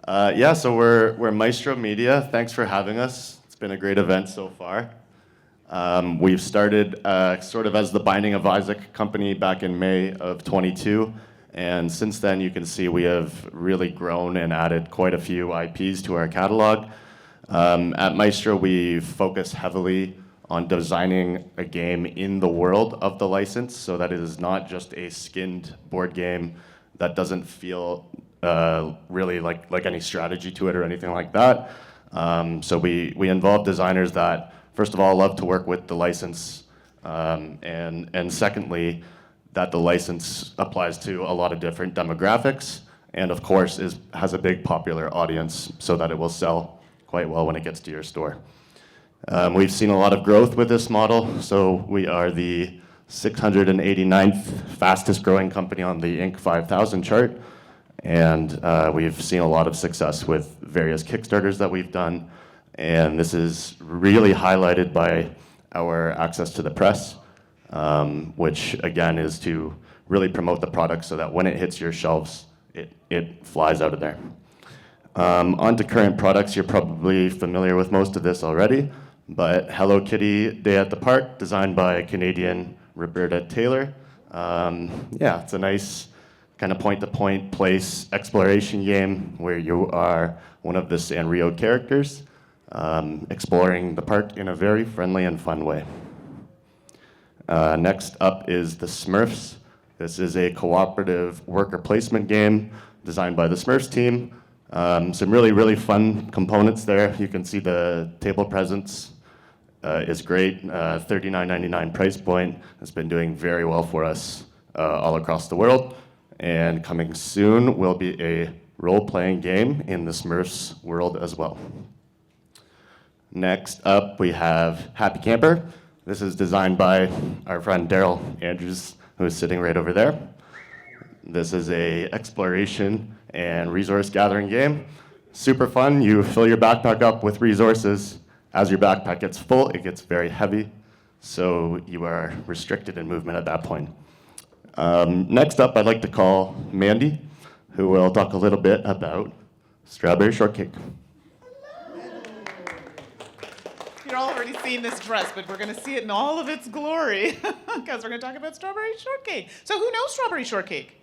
Yeah, so we're Maestro Media. Thanks for having us. It's been a great event so far. We've started sort of as the Binding of Isaac company back in May of 22, and since then you can see we have really grown and added quite a few IPs to our catalog. At Maestro, we focus heavily on designing a game in the world of the license, so that it is not just a skinned board game that doesn't feel really like any strategy to it or anything like that. So we involve designers that, first of all, love to work with the license, and secondly, that the license applies to a lot of different demographics, and of course has a big popular audience so that it will sell quite well when it gets to your store. We've seen a lot of growth with this model, so we are the 689th fastest growing company on the Inc. 5000 chart. And we've seen a lot of success with various Kickstarters that we've done. And this is really highlighted by our access to the press, which again is to really promote the product so that when it hits your shelves, it flies out of there. On to current products. You're probably familiar with most of this already, but Hello Kitty Day at the Park, designed by Canadian Roberta Taylor. Yeah, it's a nice kind of point-to-point place exploration game where you are one of the Sanrio characters, exploring the park in a very friendly and fun way. Next up is the Smurfs. This is a cooperative worker placement game designed by the Smurfs team. Some really fun components there. You can see the table presence is great, $39.99 price point. It's been doing very well for us all across the world. And coming soon will be a role-playing game in the Smurfs world as well. Next up, we have Happy Camper. This is designed by our friend Daryl Andrews, who is sitting right over there. This is a exploration and resource gathering game. Super fun. You fill your backpack up with resources. As your backpack gets full, it gets very heavy, so you are restricted in movement at that point. Next up, I'd like to call Mandy, who will talk a little bit about Strawberry Shortcake. You're all already seeing this dress, but we're going to see it in all of its glory, because we're going to talk about Strawberry Shortcake. So who knows Strawberry Shortcake?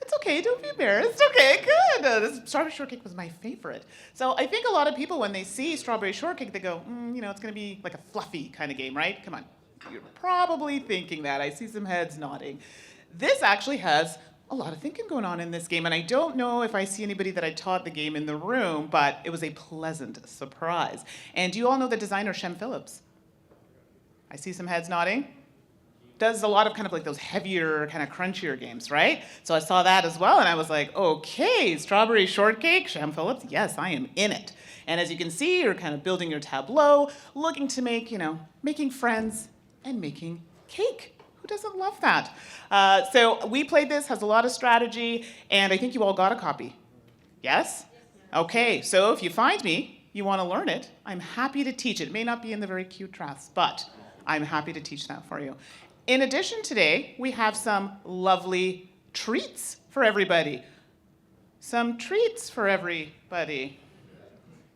It's okay, don't be embarrassed. Okay, good. This Strawberry Shortcake was my favorite. So I think a lot of people, when they see Strawberry Shortcake, they go, it's going to be like a fluffy kind of game, right? Come on. You're probably thinking that. I see some heads nodding. This actually has a lot of thinking going on in this game, and I don't know if I see anybody that I taught the game in the room, but it was a pleasant surprise. And do you all know the designer, Shem Phillips? I see some heads nodding. Does a lot of kind of like those heavier, kind of crunchier games, right? So I saw that as well, and I was like, okay, Strawberry Shortcake, Shem Phillips, yes, I am in it. And as you can see, you're kind of building your tableau, looking to make, making friends and making cake. Who doesn't love that? So we played this, has a lot of strategy, and I think you all got a copy. Yes? Okay, so if you find me, you want to learn it, I'm happy to teach it. It may not be in the very cute dress, but I'm happy to teach that for you. In addition, today, we have some lovely treats for everybody. Some treats for everybody.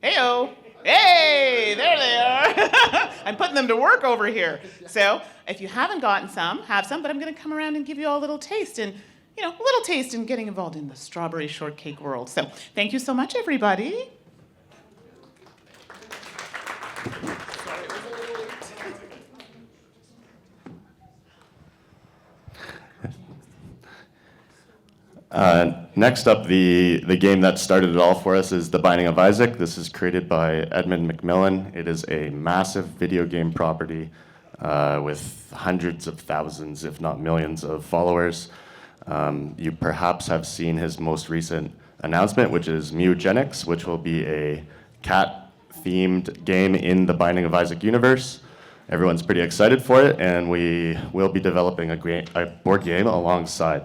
Hey-o. Hey, there they are. I'm putting them to work over here. So if you haven't gotten some, have some, but I'm going to come around and give you all a little taste and, a little taste in getting involved in the Strawberry Shortcake world. So thank you so much, everybody. Sorry, it was a little late. Next up, the game that started it all for us is The Binding of Isaac. This is created by Edmund McMillan. It is a massive video game property with hundreds of thousands, if not millions, of followers. You perhaps have seen his most recent announcement, which is Mewgenics, which will be a cat-themed game in the Binding of Isaac universe. Everyone's pretty excited for it, and we will be developing a board game alongside.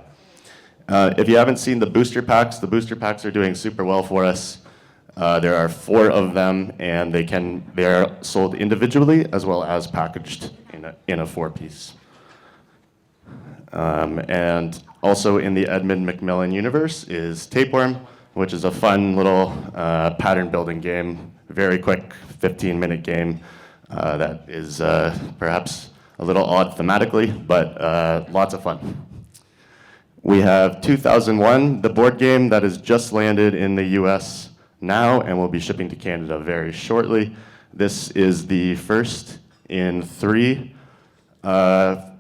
If you haven't seen the booster packs are doing super well for us. There are 4 of them, and they are sold individually as well as packaged in a 4-piece. And also in the Edmund McMillan universe is Tapeworm, which is a fun little pattern building game, very quick 15-minute game that is perhaps a little odd thematically, but lots of fun. We have 2001, the board game that has just landed in the US now and will be shipping to Canada very shortly. This is the first in 3,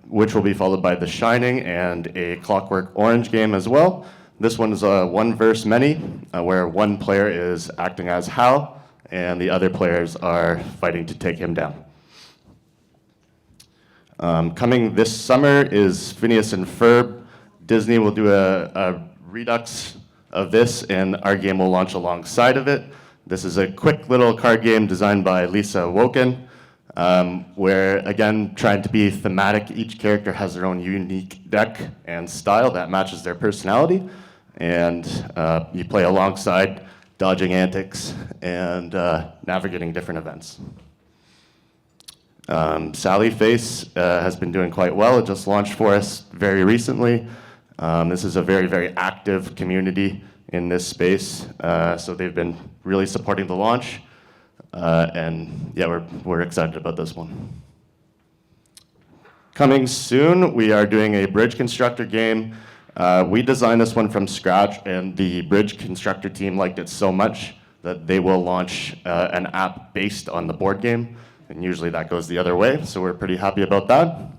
which will be followed by The Shining and a Clockwork Orange game as well. This one is a one versus many, where one player is acting as Hal, and the other players are fighting to take him down. Coming this summer is Phineas and Ferb. Disney will do a redux of this, and our game will launch alongside of it. This is a quick little card game designed by Lisa Woken, where, again, trying to be thematic, each character has their own unique deck and style that matches their personality, and you play alongside, dodging antics and navigating different events. Sally Face has been doing quite well. It just launched for us very recently. This is a very, very active community in this space, so they've been really supporting the launch, and yeah, we're excited about this one. Coming soon, we are doing a bridge constructor game. We designed this one from scratch, and the bridge constructor team liked it so much that they will launch an app based on the board game, and usually that goes the other way, so we're pretty happy about that.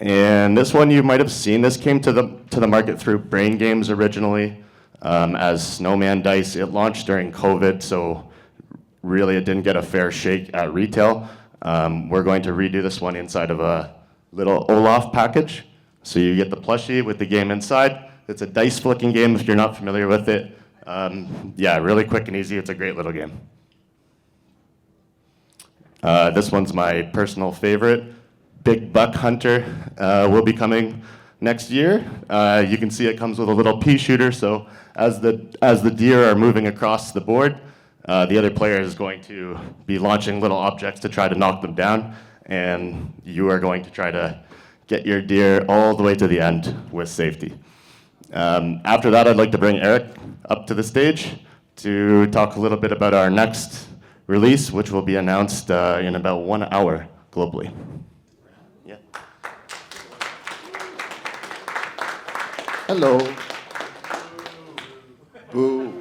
And this one you might have seen. This came to the market through Brain Games originally as Snowman Dice. It launched during COVID, so really it didn't get a fair shake at retail. We're going to redo this one inside of a little Olaf package. So you get the plushie with the game inside. It's a dice flicking game if you're not familiar with it. Yeah, really quick and easy. It's a great little game. This one's my personal favorite. Big Buck Hunter will be coming next year. You can see it comes with a little pea shooter, so as the deer are moving across the board, the other player is going to be launching little objects to try to knock them down, and you are going to try to get your deer all the way to the end with safety. After that, I'd like to bring Eric up to the stage to talk a little bit about our next release, which will be announced in about 1 hour globally. Yeah. Hello. Boo.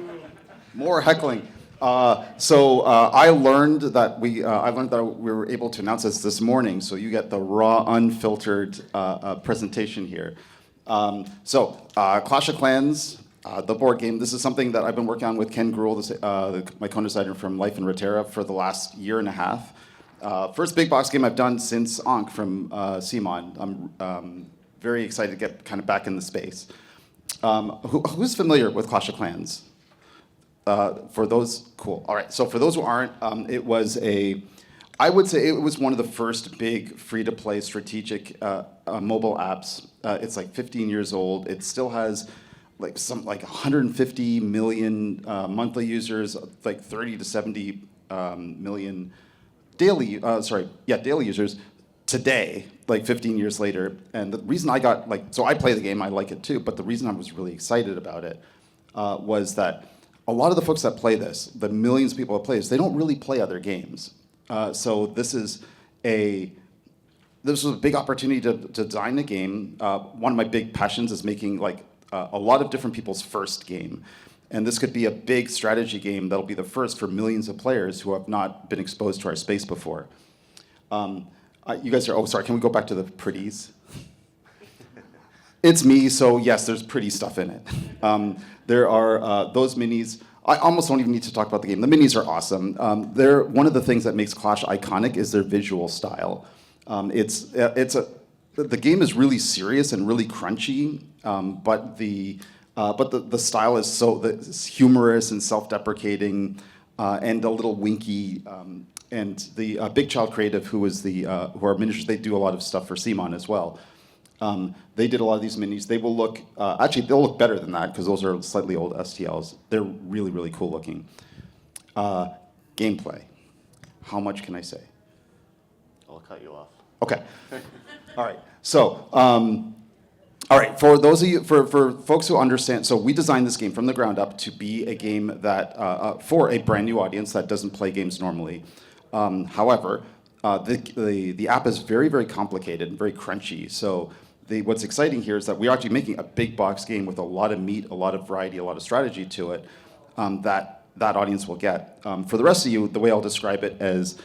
More heckling. I learned that we were able to announce this morning, so you get the raw, unfiltered presentation here. Clash of Clans, the board game. This is something that I've been working on with Ken Gruel, my co-designer from Life in Reterra, for the last year and a half. First big box game I've done since Ankh from CMON. I'm very excited to get kind of back in the space. Who's familiar with Clash of Clans? For those, cool. All right. So for those who aren't, I would say it was one of the first big free-to-play strategic mobile apps. It's like 15 years old. It still has like 150 million monthly users, like 30 to 70 million daily users today, like 15 years later. And the reason I got so I play the game, I like it too, but the reason I was really excited about it was that a lot of the folks that play this, the millions of people that play this, they don't really play other games. So this was a big opportunity to design a game. One of my big passions is making a lot of different people's first game. And this could be a big strategy game that'll be the first for millions of players who have not been exposed to our space before. You guys are, sorry, can we go back to the pretties? It's me, so yes, there's pretty stuff in it. There are those minis. I almost don't even need to talk about the game. The minis are awesome. One of the things that makes Clash iconic is their visual style. The game is really serious and really crunchy, but the style is it's humorous and self-deprecating and a little winky. And the Big Child Creative, who are miniatures, they do a lot of stuff for CMON as well. They did a lot of these minis. They will look, they'll look better than that because those are slightly old STLs. They're really, really cool looking. Gameplay. How much can I say? I'll cut you off. Okay. All right. So All right, for those of you, for folks who understand, so we designed this game from the ground up to be a game that, for a brand new audience that doesn't play games normally. However, the app is very, very complicated and very crunchy. So what's exciting here is that we're actually making a big box game with a lot of meat, a lot of variety, a lot of strategy to it that audience will get. For the rest of you, the way I'll describe it as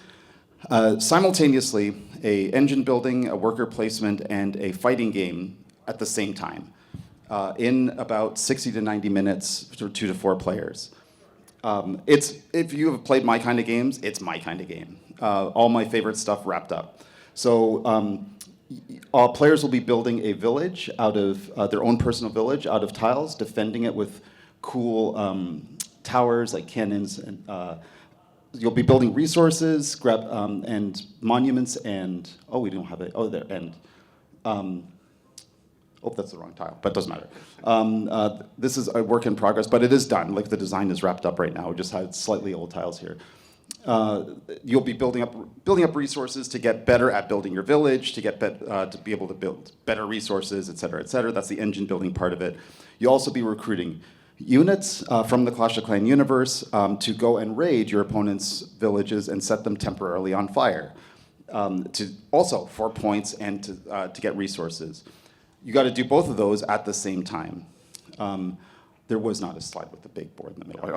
simultaneously a engine building, a worker placement, and a fighting game at the same time in about 60 to 90 minutes for 2 to 4 players. If you have played my kind of games, it's my kind of game. All my favorite stuff wrapped up. So players will be building a village out of their own personal village out of tiles, defending it with cool towers like cannons. And you'll be building resources, and monuments, and we don't have it. Oh, there and. That's the wrong tile, but it doesn't matter. This is a work in progress, but it is done. Like the design is wrapped up right now. We just had slightly old tiles here. You'll be building up resources to get better at building your village, to be able to build better resources, et cetera, et cetera. That's the engine building part of it. You'll also be recruiting units from the Clash of Clans universe to go and raid your opponent's villages and set them temporarily on fire. For points and to get resources. You got to do both of those at the same time. There was not a slide with the big board in the middle.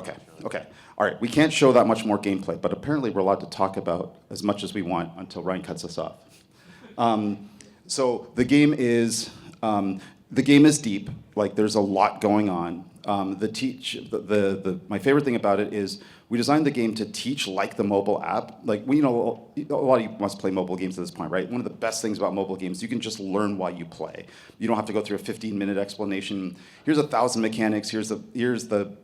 Okay. All right, we can't show that much more gameplay, but apparently we're allowed to talk about as much as we want until Ryan cuts us off. So the game is deep. Like there's a lot going on. My favorite thing about it is we designed the game to teach like the mobile app. Like a lot of you must play mobile games at this point, right? One of the best things about mobile games, you can just learn while you play. You don't have to go through a 15-minute explanation. Here's 1,000 mechanics. Here's the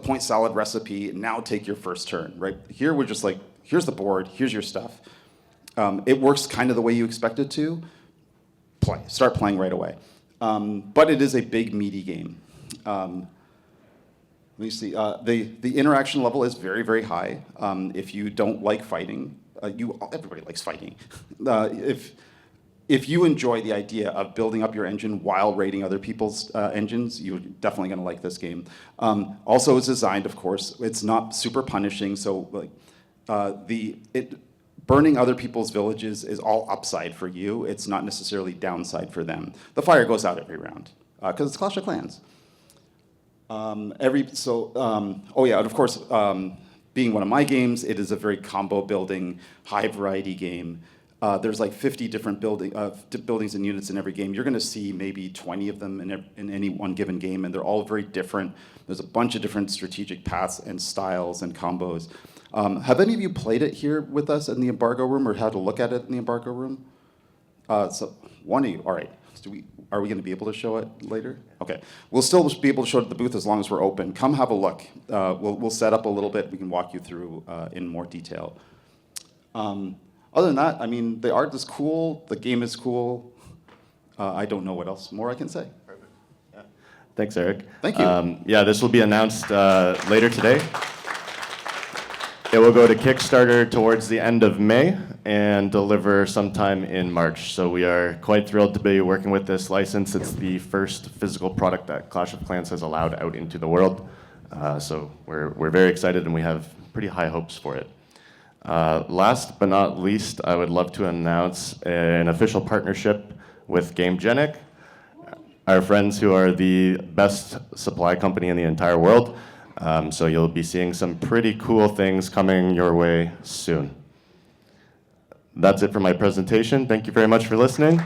point salad recipe. Now take your first turn, right? Here we're just like, here's the board. Here's your stuff. It works kind of the way you expect it to. Start playing right away. But it is a big meaty game. Let me see. The interaction level is very, very high. If you don't like fighting, everybody likes fighting. If you enjoy the idea of building up your engine while raiding other people's engines, you're definitely going to like this game. Also, it's designed, of course, it's not super punishing. So, burning other people's villages is all upside for you. It's not necessarily downside for them. The fire goes out every round because it's Clash of Clans. And of course, being one of my games, it is a very combo building, high variety game. There's like 50 different buildings and units in every game. You're going to see maybe 20 of them in any one given game, and they're all very different. There's a bunch of different strategic paths and styles and combos. Have any of you played it here with us in the embargo room, or had a look at it in the embargo room? So one of you. All right. Are we going to be able to show it later? Okay. We'll still be able to show it at the booth as long as we're open. Come have a look. We'll set up a little bit. We can walk you through in more detail. Other than that, I mean, the art is cool. The game is cool. I don't know what else more I can say. Perfect. Yeah. Thanks, Eric. Thank you. This will be announced later today. It will go to Kickstarter towards the end of May and deliver sometime in March. So we are quite thrilled to be working with this license. It's the first physical product that Clash of Clans has allowed out into the world. So we're very excited and we have pretty high hopes for it. Last but not least, I would love to announce an official partnership with GameGenic, our friends who are the best supply company in the entire world. So you'll be seeing some pretty cool things coming your way soon. That's it for my presentation. Thank you very much for listening.